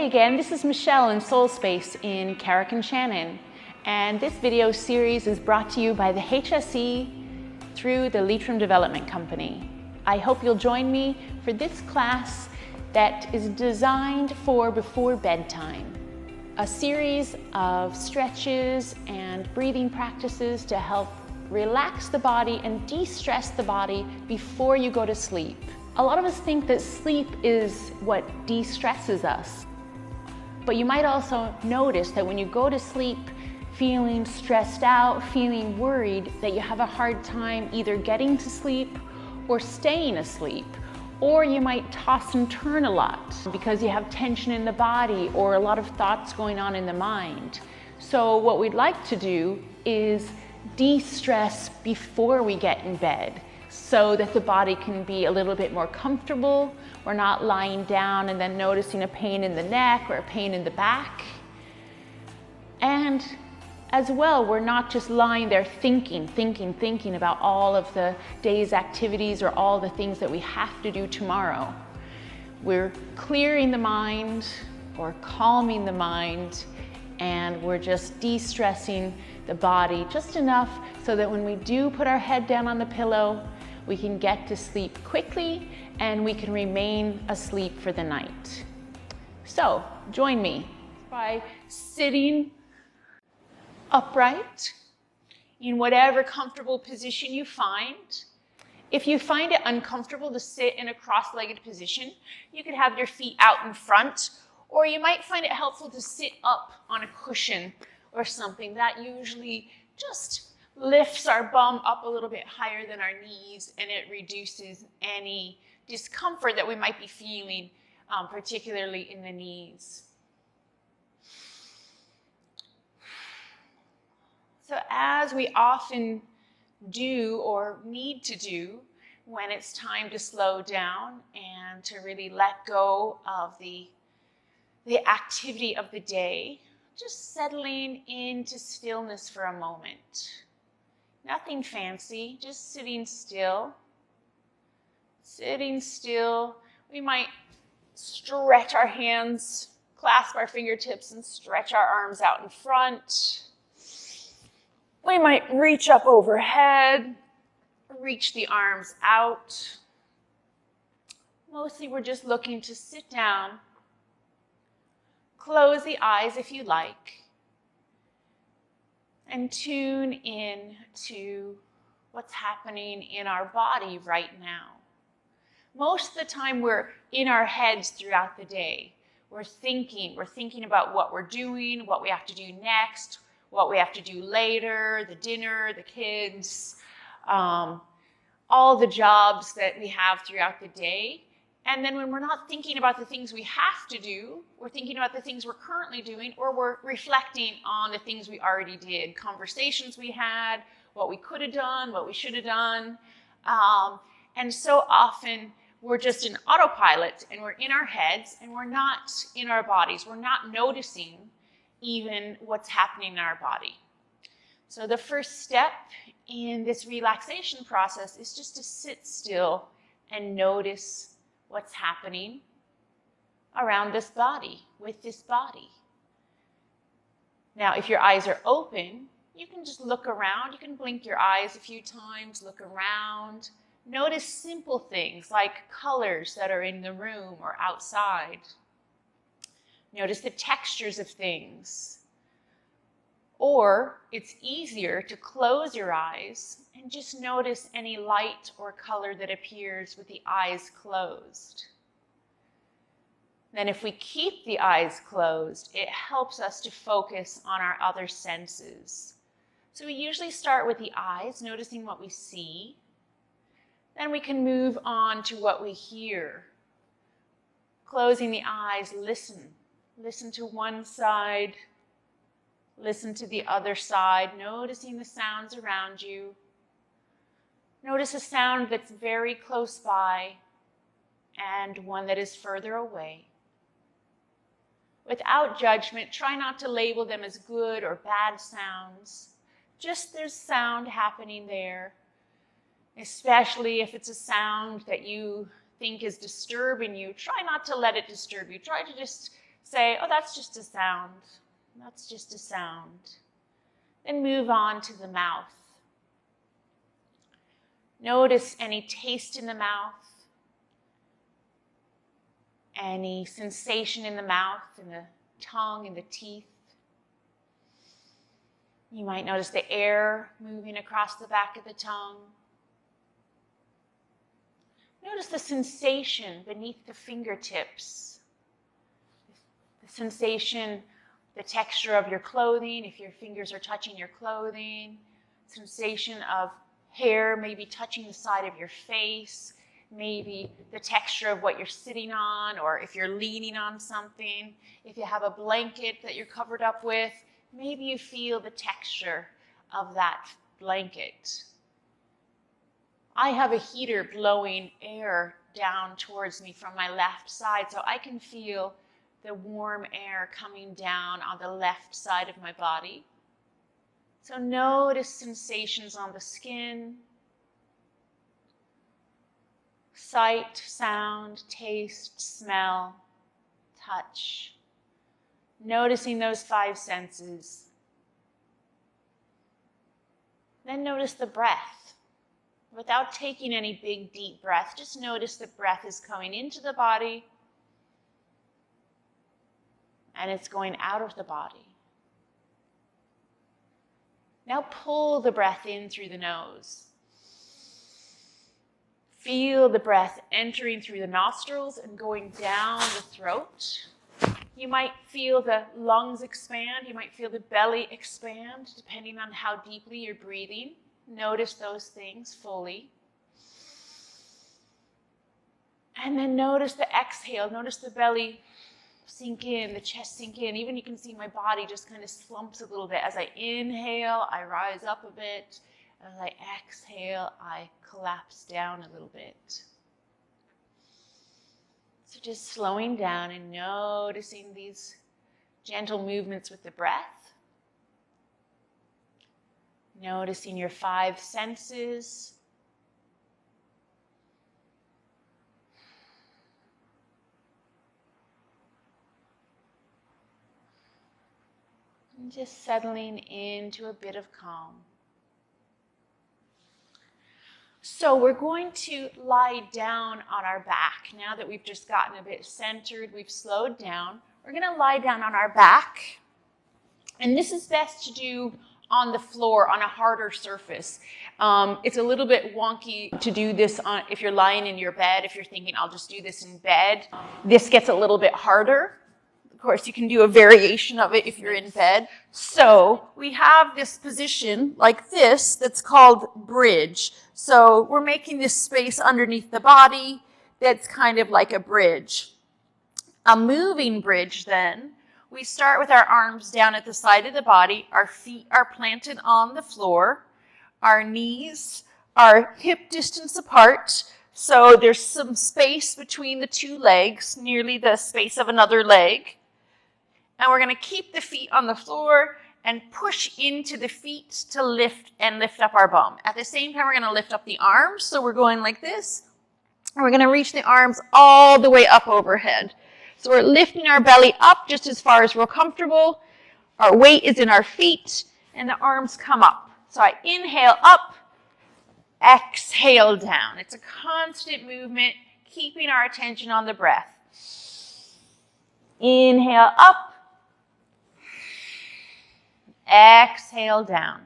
Hey again, this is Michelle in Soul Space in Carrick and Shannon, and this video series is brought to you by the HSE through the Leitrim Development Company. I hope you'll join me for this class that is designed for before bedtime. A series of stretches and breathing practices to help relax the body and de-stress the body before you go to sleep. A lot of us think that sleep is what de-stresses us. But you might also notice that when you go to sleep feeling stressed out, feeling worried, that you have a hard time either getting to sleep or staying asleep. Or you might toss and turn a lot because you have tension in the body or a lot of thoughts going on in the mind. So what we'd like to do is de-stress before we get in bed, so that the body can be a little bit more comfortable. We're not lying down and then noticing a pain in the neck or a pain in the back. And as well, we're not just lying there thinking about all of the day's activities or all the things that we have to do tomorrow. We're clearing the mind or calming the mind, and we're just de-stressing the body just enough so that when we do put our head down on the pillow, we can get to sleep quickly and we can remain asleep for the night. So join me by sitting upright in whatever comfortable position you find. If you find it uncomfortable to sit in a cross-legged position, you could have your feet out in front, or you might find it helpful to sit up on a cushion or something. That usually just lifts our bum up a little bit higher than our knees, and it reduces any discomfort that we might be feeling, particularly in the knees. So as we often do or need to do when it's time to slow down and to really let go of the activity of the day, just settling into stillness for a moment. Nothing fancy, just sitting still. Sitting still. We might stretch our hands, clasp our fingertips, and stretch our arms out in front. We might reach up overhead, reach the arms out. Mostly we're just looking to sit down. Close the eyes if you like, and tune in to what's happening in our body right now. Most of the time we're in our heads throughout the day. We're thinking about what we're doing, what we have to do next, what we have to do later, the dinner, the kids, all the jobs that we have throughout the day. And then when we're not thinking about the things we have to do, we're thinking about the things we're currently doing, or we're reflecting on the things we already did, conversations we had, what we could have done, what we should have done. And so often we're just in autopilot and we're in our heads and we're not in our bodies. We're not noticing even what's happening in our body. So the first step in this relaxation process is just to sit still and notice what's happening around this body, with this body. Now, if your eyes are open, you can just look around. You can blink your eyes a few times, look around. Notice simple things like colors that are in the room or outside. Notice the textures of things. Or it's easier to close your eyes and just notice any light or color that appears with the eyes closed. Then if we keep the eyes closed, it helps us to focus on our other senses. So we usually start with the eyes, noticing what we see. Then we can move on to what we hear. Closing the eyes, listen. Listen to one side. Listen to the other side, noticing the sounds around you. Notice a sound that's very close by and one that is further away. Without judgment, try not to label them as good or bad sounds. Just there's sound happening there, especially if it's a sound that you think is disturbing you. Try not to let it disturb you. Try to just say, oh, that's just a sound. That's just a sound. Then move on to the mouth. Notice any taste in the mouth, any sensation in the mouth, in the tongue, in the teeth. You might notice the air moving across the back of the tongue. Notice the sensation beneath the fingertips. The sensation, the texture of your clothing, if your fingers are touching your clothing. Sensation of hair maybe touching the side of your face. Maybe the texture of what you're sitting on, or if you're leaning on something. If you have a blanket that you're covered up with, maybe you feel the texture of that blanket. I have a heater blowing air down towards me from my left side, so I can feel the warm air coming down on the left side of my body. So notice sensations on the skin, sight, sound, taste, smell, touch. Noticing those 5 senses. Then notice the breath. Without taking any big, deep breath, just notice the breath is coming into the body and it's going out of the body. Now pull the breath in through the nose. Feel the breath entering through the nostrils and going down the throat. You might feel the lungs expand. You might feel the belly expand, depending on how deeply you're breathing. Notice those things fully. And then notice the exhale. Notice the belly sink in, the chest sink in. Even you can see my body just kind of slumps a little bit. As I inhale, I rise up a bit. As I exhale, I collapse down a little bit. So just slowing down and noticing these gentle movements with the breath. Noticing your 5 senses. And just settling into a bit of calm. So we're going to lie down on our back. Now that we've just gotten a bit centered, we've slowed down, we're going to lie down on our back. And this is best to do on the floor, on a harder surface. It's a little bit wonky to do this if you're lying in your bed. If you're thinking, I'll just do this in bed, this gets a little bit harder. Of course, you can do a variation of it if you're in bed. So we have this position like this that's called bridge. So we're making this space underneath the body that's kind of like a bridge. A moving bridge then, we start with our arms down at the side of the body. Our feet are planted on the floor. Our knees are hip distance apart. So there's some space between the 2 legs, nearly the space of another leg. And we're going to keep the feet on the floor and push into the feet to lift up our bum. At the same time, we're going to lift up the arms. So we're going like this. And we're going to reach the arms all the way up overhead. So we're lifting our belly up just as far as we're comfortable. Our weight is in our feet, and the arms come up. So I inhale up, exhale down. It's a constant movement, keeping our attention on the breath. Inhale up. Exhale down.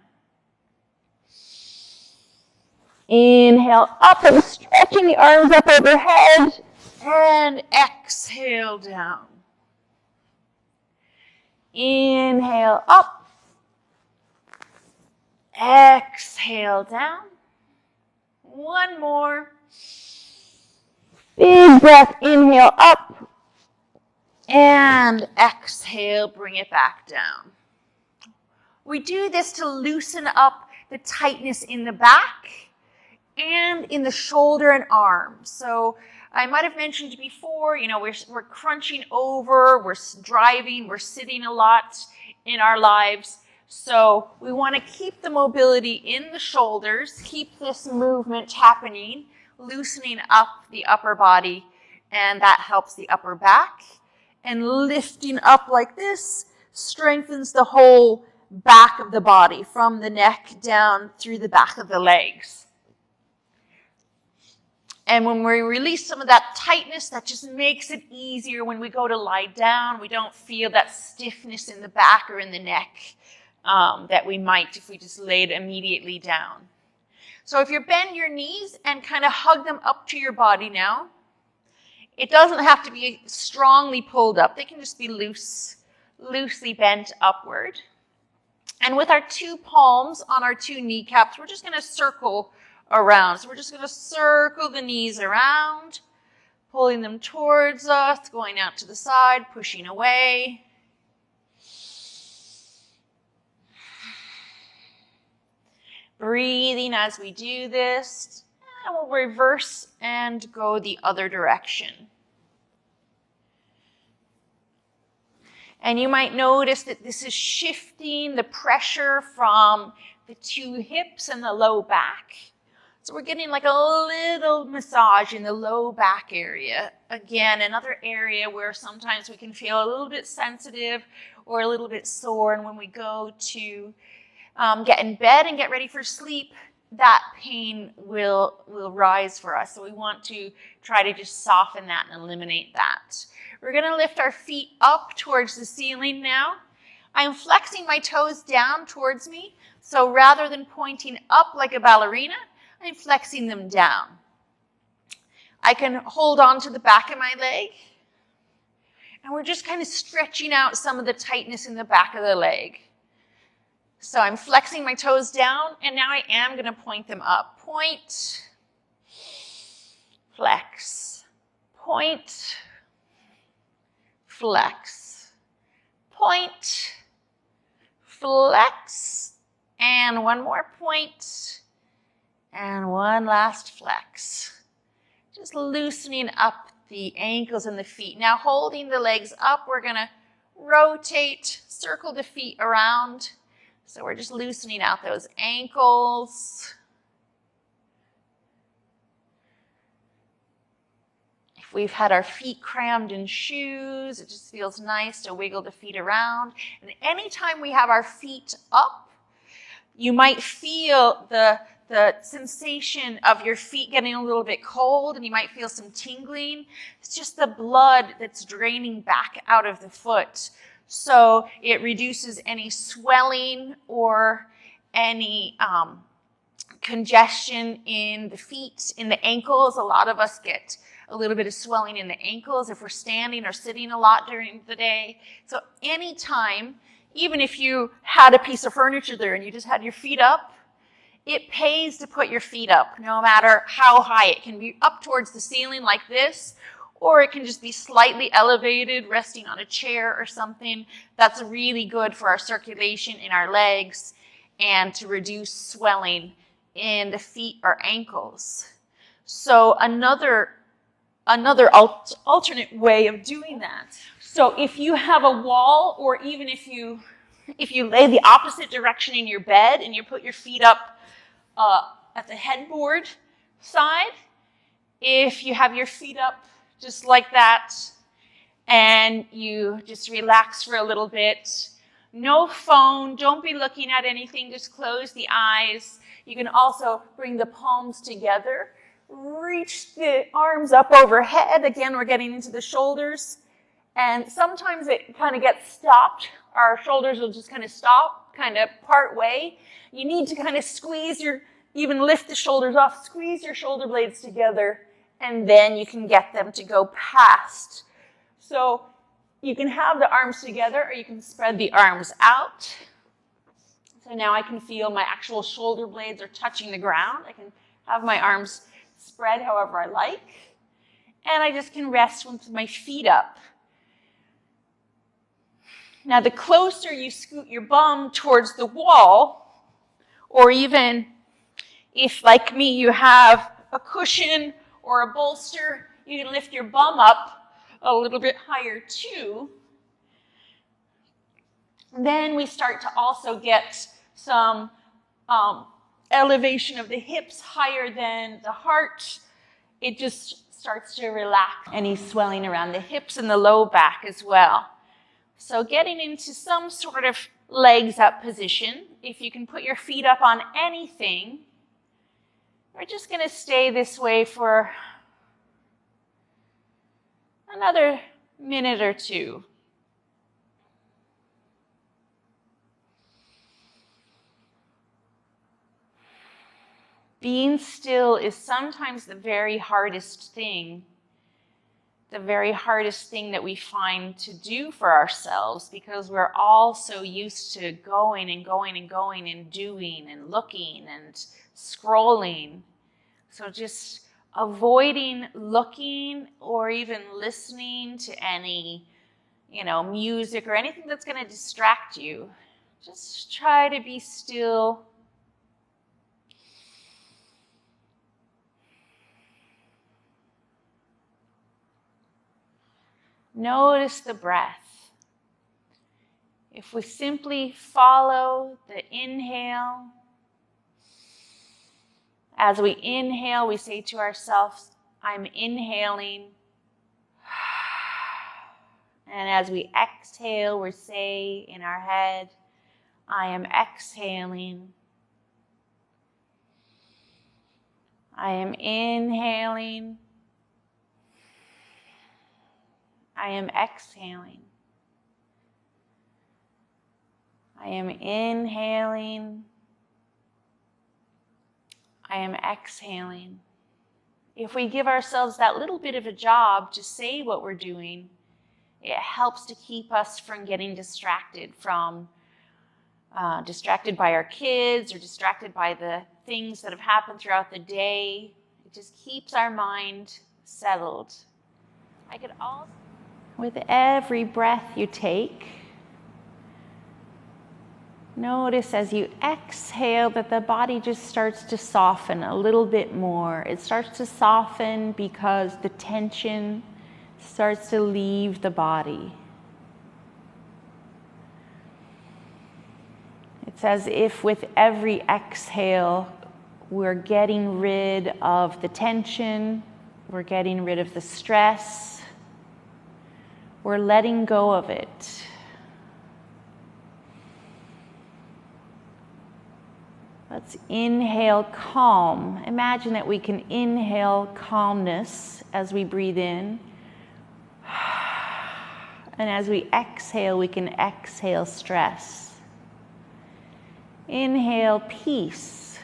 Inhale up and stretching the arms up overhead. And exhale down. Inhale up. Exhale down. One more. Big breath, inhale up. And exhale, bring it back down. We do this to loosen up the tightness in the back and in the shoulder and arms. So I might have mentioned before, we're crunching over, we're driving, we're sitting a lot in our lives. So we want to keep the mobility in the shoulders, keep this movement happening, loosening up the upper body, and that helps the upper back. and lifting up like this strengthens the whole back of the body, from the neck down through the back of the legs. And when we release some of that tightness, that just makes it easier when we go to lie down. We don't feel that stiffness in the back or in the neck that we might if we just laid immediately down. So if you bend your knees and kind of hug them up to your body now, it doesn't have to be strongly pulled up. They can just be loosely bent upward. And with our two palms on our two kneecaps, we're just going to circle around. So we're just going to circle the knees around, pulling them towards us, going out to the side, pushing away. Breathing as we do this, and we'll reverse and go the other direction. And you might notice that this is shifting the pressure from the two hips and the low back. So we're getting like a little massage in the low back area. Again, another area where sometimes we can feel a little bit sensitive or a little bit sore. And when we go to get in bed and get ready for sleep, that pain will rise for us. So we want to try to just soften that and eliminate that. We're going to lift our feet up towards the ceiling now. I'm flexing my toes down towards me. So rather than pointing up like a ballerina, I'm flexing them down. I can hold on to the back of my leg. And we're just kind of stretching out some of the tightness in the back of the leg. So I'm flexing my toes down, and now I am going to point them up. Point, flex, point, flex, point, flex, and one more point, and one last flex. Just loosening up the ankles and the feet. Now holding the legs up, we're going to rotate, circle the feet around. So we're just loosening out those ankles. If we've had our feet crammed in shoes, it just feels nice to wiggle the feet around. And anytime we have our feet up, you might feel the sensation of your feet getting a little bit cold, and you might feel some tingling. It's just the blood that's draining back out of the foot. So it reduces any swelling or any congestion in the feet, in the ankles. A lot of us get a little bit of swelling in the ankles if we're standing or sitting a lot during the day. So anytime, even if you had a piece of furniture there and you just had your feet up, it pays to put your feet up, no matter how high. It can be up towards the ceiling like this, or it can just be slightly elevated, resting on a chair or something. That's really good for our circulation in our legs and to reduce swelling in the feet or ankles. So another alternate way of doing that. So if you have a wall, or even if you lay the opposite direction in your bed and you put your feet up at the headboard side, if you have your feet up just like that, and you just relax for a little bit. No phone, don't be looking at anything, just close the eyes. You can also bring the palms together, reach the arms up overhead. Again, we're getting into the shoulders, and sometimes it kind of gets stopped. Our shoulders will just kind of stop, kind of part way. You need to kind of even lift the shoulders off, squeeze your shoulder blades together, and then you can get them to go past. So you can have the arms together, or you can spread the arms out. So now I can feel my actual shoulder blades are touching the ground. I can have my arms spread however I like. And I just can rest with my feet up. Now the closer you scoot your bum towards the wall, or even if, like me, you have a cushion or a bolster, you can lift your bum up a little bit higher too. Then we start to also get some elevation of the hips higher than the heart, it just starts to relax. Any swelling around the hips and the low back as well. So getting into some sort of legs up position. If you can put your feet up on anything, we're just going to stay this way for another minute or two. Being still is sometimes the very hardest thing that we find to do for ourselves, because we're all so used to going and going and going and doing and looking and scrolling. So just avoiding looking or even listening to any, music or anything that's going to distract you. Just try to be still. Notice the breath. If we simply follow the inhale, as we inhale, we say to ourselves, I'm inhaling. And as we exhale, we say in our head, I am exhaling. I am inhaling. I am exhaling. I am inhaling. I am exhaling. If we give ourselves that little bit of a job to say what we're doing, it helps to keep us from getting distracted by our kids or distracted by the things that have happened throughout the day. It just keeps our mind settled. With every breath you take, notice as you exhale that the body just starts to soften a little bit more. It starts to soften because the tension starts to leave the body. It's as if with every exhale, we're getting rid of the tension, we're getting rid of the stress, we're letting go of it. Let's inhale calm. Imagine that we can inhale calmness as we breathe in. And as we exhale, we can exhale stress. Inhale peace.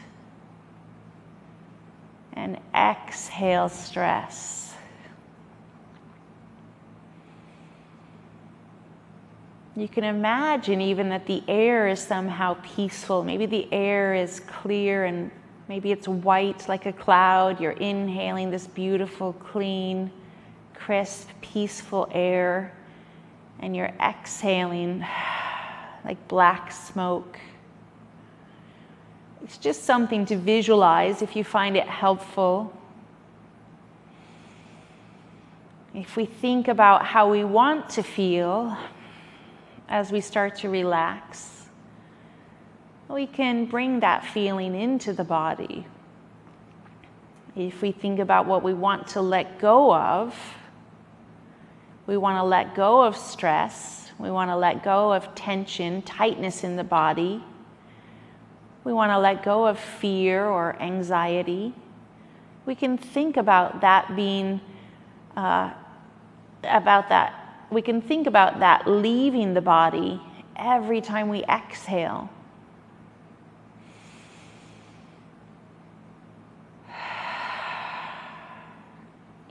And exhale stress. You can imagine even that the air is somehow peaceful. Maybe the air is clear and maybe it's white like a cloud. You're inhaling this beautiful, clean, crisp, peaceful air. And you're exhaling like black smoke. It's just something to visualize if you find it helpful. If we think about how we want to feel, as we start to relax, we can bring that feeling into the body. If we think about what we want to let go of, we want to let go of stress, we want to let go of tension, tightness in the body, we want to let go of fear or anxiety. We can think about that being, we can think about that leaving the body every time we exhale.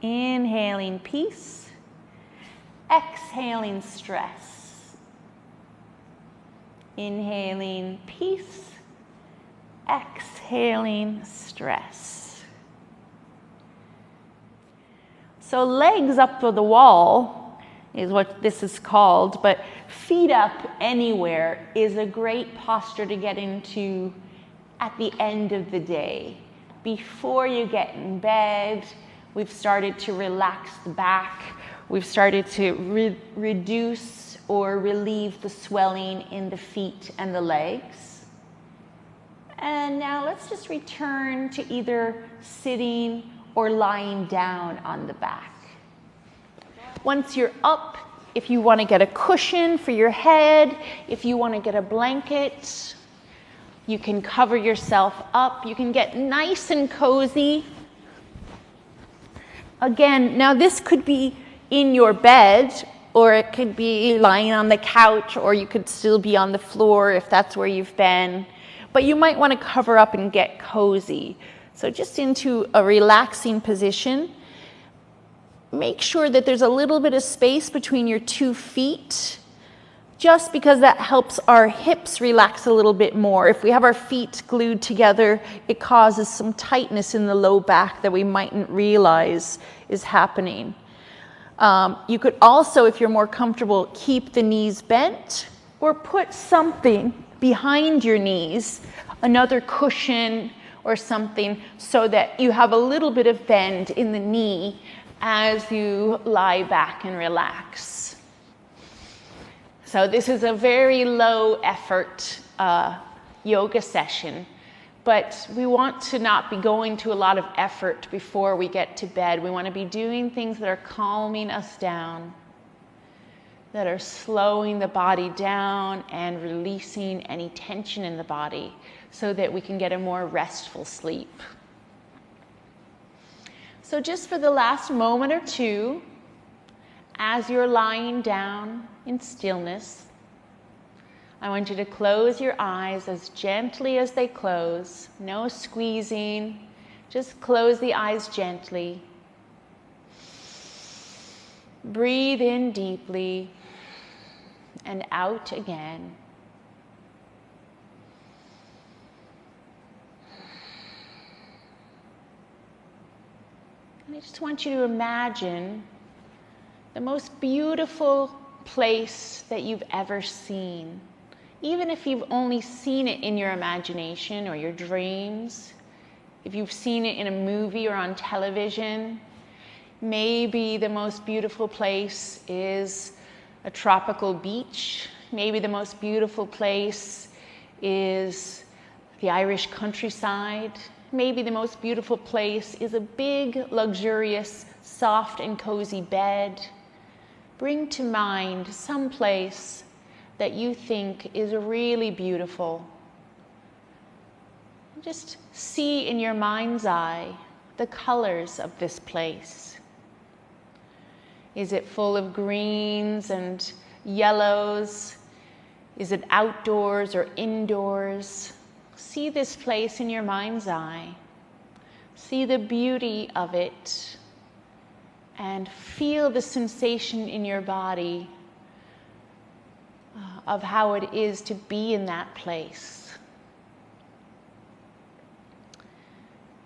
Inhaling peace, exhaling stress. Inhaling peace, exhaling stress. So legs up to the wall is what this is called, but feet up anywhere is a great posture to get into at the end of the day. Before you get in bed, we've started to relax the back, we've started to reduce or relieve the swelling in the feet and the legs. And now let's just return to either sitting or lying down on the back. Once you're up, if you want to get a cushion for your head, if you want to get a blanket, you can cover yourself up. You can get nice and cozy. Again, now this could be in your bed, or it could be lying on the couch, or you could still be on the floor if that's where you've been. But you might want to cover up and get cozy. So just into a relaxing position. Make sure that there's a little bit of space between your 2 feet, just because that helps our hips relax a little bit more. If we have our feet glued together, it causes some tightness in the low back that we mightn't realize is happening. You could also, if you're more comfortable, keep the knees bent or put something behind your knees, another cushion or something, so that you have a little bit of bend in the knee as you lie back and relax. So this is a very low effort yoga session, but we want to not be going to a lot of effort before we get to bed. We want to be doing things that are calming us down, that are slowing the body down and releasing any tension in the body so that we can get a more restful sleep. So just for the last moment or two, as you're lying down in stillness, I want you to close your eyes as gently as they close. No squeezing, just close the eyes gently. Breathe in deeply and out again. I just want you to imagine the most beautiful place that you've ever seen. Even if you've only seen it in your imagination or your dreams, if you've seen it in a movie or on television, maybe the most beautiful place is a tropical beach. Maybe the most beautiful place is the Irish countryside. Maybe the most beautiful place is a big, luxurious, soft and cozy bed. Bring to mind some place that you think is really beautiful. Just see in your mind's eye the colors of this place. Is it full of greens and yellows? Is it outdoors or indoors? See this place in your mind's eye. See the beauty of it and feel the sensation in your body of how it is to be in that place.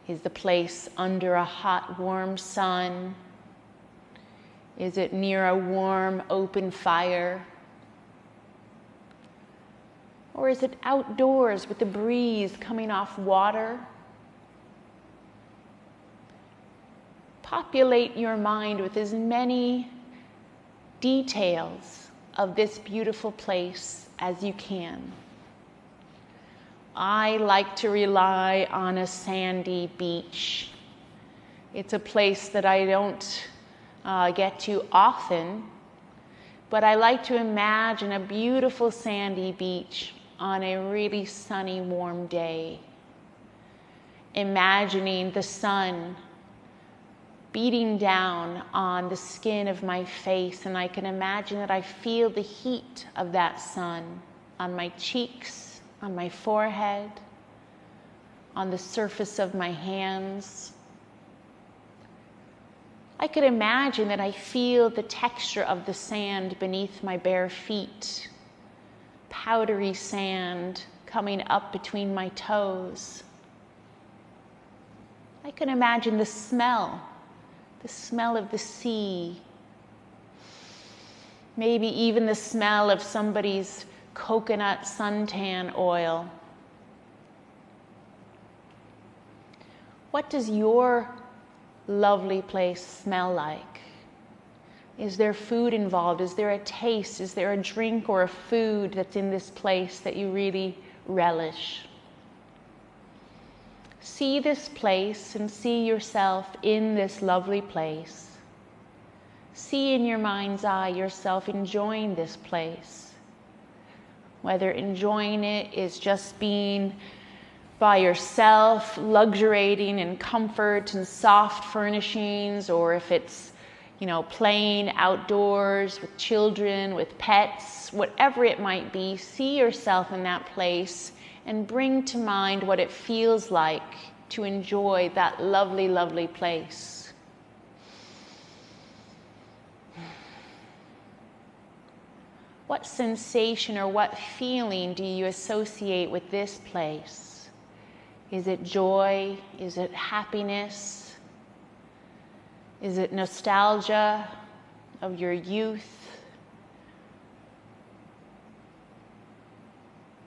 Is the place under a hot, warm sun? Is it near a warm, open fire? Or is it outdoors with the breeze coming off water? Populate your mind with as many details of this beautiful place as you can. I like to rely on a sandy beach. It's a place that I don't get to often, but I like to imagine a beautiful sandy beach on a really sunny, warm day. Imagining the sun beating down on the skin of my face, and I can imagine that I feel the heat of that sun on my cheeks, on my forehead, on the surface of my hands. I could imagine that I feel the texture of the sand beneath my bare feet, powdery sand coming up between my toes. I can imagine the smell of the sea, maybe even the smell of somebody's coconut suntan oil. What does your lovely place smell like? Is there food involved? Is there a taste? Is there a drink or a food that's in this place that you really relish? See this place and see yourself in this lovely place. See in your mind's eye yourself enjoying this place. Whether enjoying it is just being by yourself, luxuriating in comfort and soft furnishings, or if it's, playing outdoors with children, with pets, whatever it might be, see yourself in that place and bring to mind what it feels like to enjoy that lovely, lovely place. What sensation or what feeling do you associate with this place? Is it joy? Is it happiness? Is it nostalgia of your youth?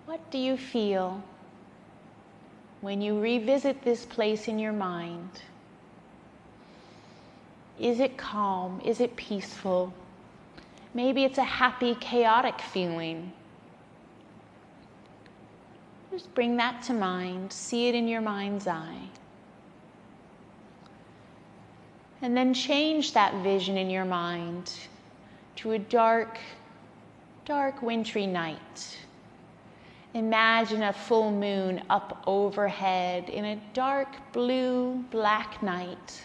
What do you feel when you revisit this place in your mind? Is it calm? Is it peaceful? Maybe it's a happy, chaotic feeling. Just bring that to mind. See it in your mind's eye. And then change that vision in your mind to a dark, dark, wintry night. Imagine a full moon up overhead in a dark blue, black night.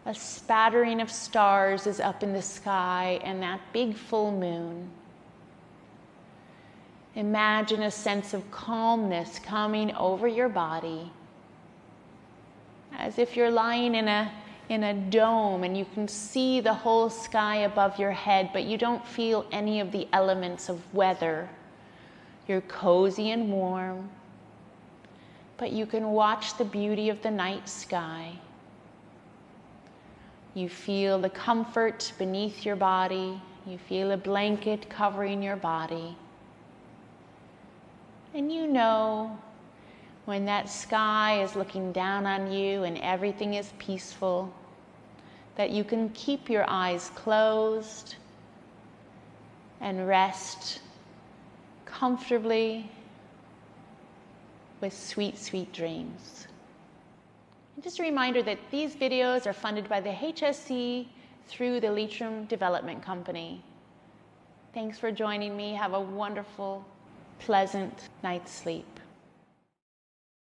A spattering of stars is up in the sky and that big full moon. Imagine a sense of calmness coming over your body, as if you're lying in a dome and you can see the whole sky above your head, but you don't feel any of the elements of weather. You're cozy and warm, but you can watch the beauty of the night sky. You feel the comfort beneath your body. You feel a blanket covering your body. And you know when that sky is looking down on you and everything is peaceful, that you can keep your eyes closed and rest comfortably with sweet, sweet dreams. And just a reminder that these videos are funded by the HSC through the Leitrim Development Company. Thanks for joining me. Have a wonderful, pleasant night's sleep.